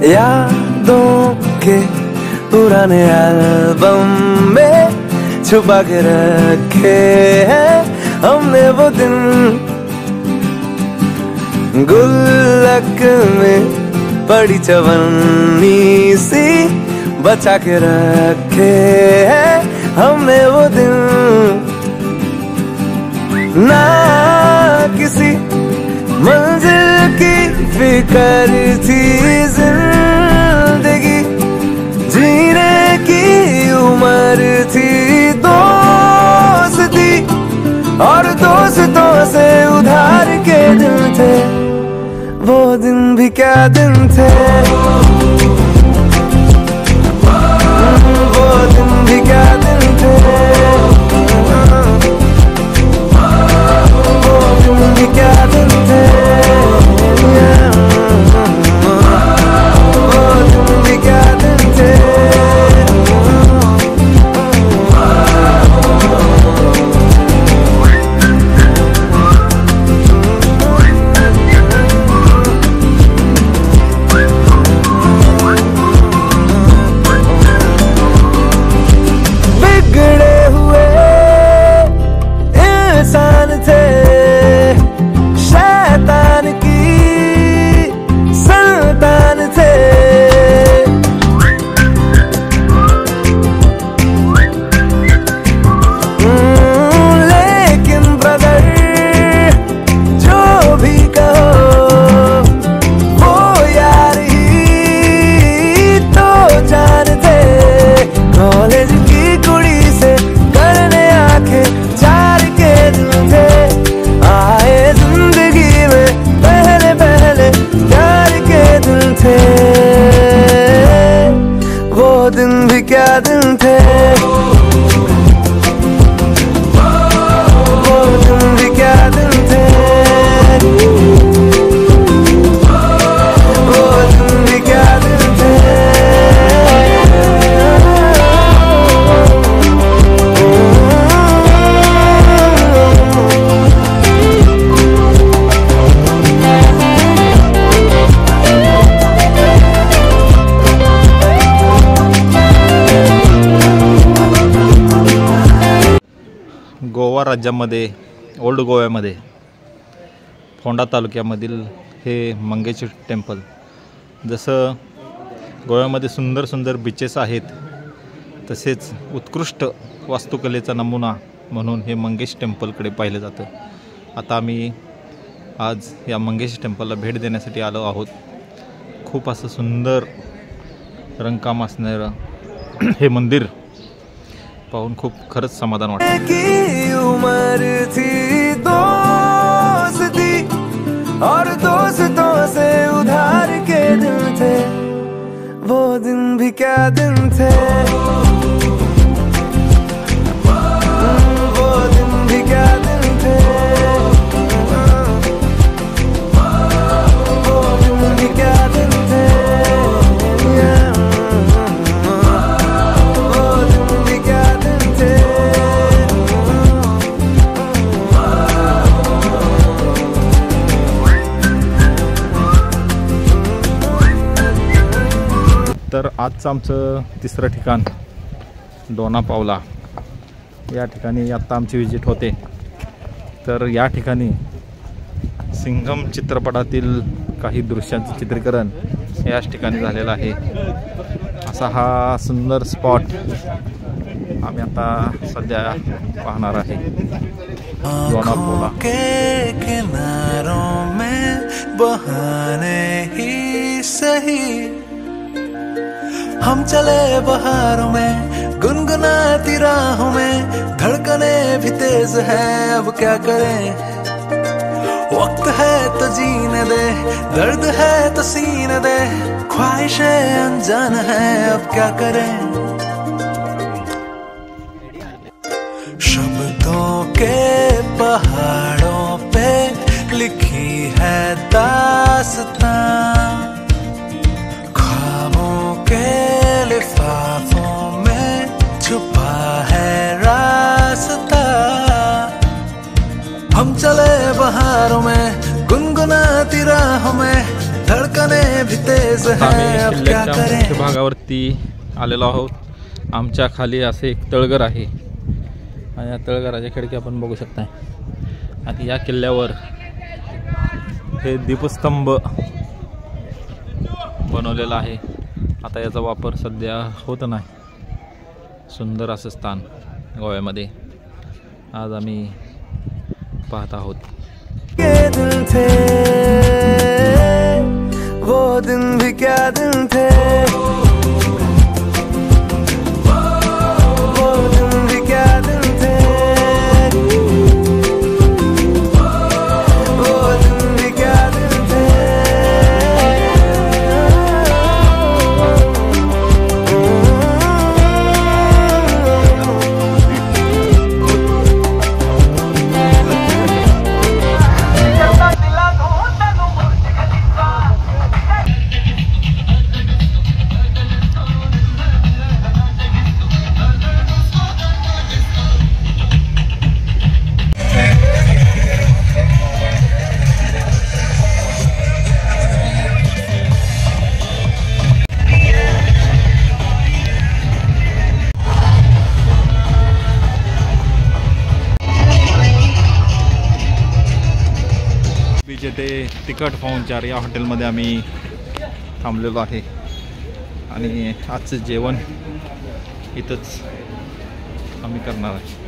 यादों के पुराने एल्बम में छुपा के रखे हैं हमने वो दिन, गुल्लक में पड़ी चवन्नी सी बचा के रखे हैं हमने वो दिन। ना किसी मंजिल की फिक्र थी, जिंदगी जीने की उम्र थी, दोस्ती और दोस्तों से उधार के दिन थे, वो दिन भी क्या दिन थे, वो दिन भी क्या दिन थे, वो दिन भी क्या दिन थे, वो दिन भी क्या दिन थे। वो दिन भी क्या दिन थे, वो दिन भी क्या दिन थे, वो दिन भी क्या दिन थे। गोवा राज्यामध्ये ओल्ड गोव्यामध्ये फोंडा तालुक्यामधील हे मंगेश टेम्पल, जसं गोव्यामध्ये सुंदर सुंदर बीचेस आहेत तसेच उत्कृष्ट वास्तुकलेचा नमुना म्हणून हे मंगेश टेम्पलकडे पाहिलं जातं। आता आम्ही आज या मंगेश टेम्पलला भेट देण्यासाठी आलो आहोत। खूप असं सुंदर रंगकाम असणारं हे मंदिर पाहून खूप खरंच समाधान वाटतं। की उम्र थी, दोस्ती और दोस्तों से उधार के दिन थे, वो दिन भी क्या दिन थे, वो दिन भी क्या दिन थे, वो दिन भी क्या दिन थे। तर आजचं आमचं तिसरं ठिकाण डोना पावला, या ठिकाणी आत्ता आमची विजिट होते। तर या ठिकाणी सिंघम चित्रपटातील काही दृश्यांचं चित्रीकरण याच ठिकाणी झालेलं आहे। असा हा सुंदर स्पॉट आम्ही आता सध्या पाहणार आहे। डोना पावला के किनारों में बहाने ही सही, हम चले बहारों में गुनगुनाती राहों में, धड़कने भी तेज है अब क्या करें, वक्त है तो जीने दे, दर्द है तो सीने दे, ख्वाहिशें अनजान है अब क्या करें। शब्दों के पहाड़ों पे लिखी है दास्तां, ख्वाबों के लिफाफों में छुपा है रास्ता, हम चले बहारों में गुनगुनाती राहों में, धड़कने भी तेज आता है, आम्ही अब क्या किल्ल्याच्या करें। मुख्य भागावरती आलेलो आहोत. आमच्या खाली असे एक तळघर आहे आणि या तळघराच्या खिडकी आपण बघू शकताय. आणि या किल्ल्यावर हे दीपस्तंभ बनवलेला आहे. आता याचा वापर सध्या होत नाही. सुंदर असं स्थान गोव्यामध्ये आज आम्ही पाहत आहोत. ये दिन थे, वो दिन भी क्या दिन थे, वो दिन भी क्या दिन थे, वो दिन भी क्या दिन थे. बीच येथे तिखट पाहुणचार या हॉटेलमध्ये आम्ही थांबलेलो आहे आणि आजचं जेवण इथंच आम्ही करणार आहे.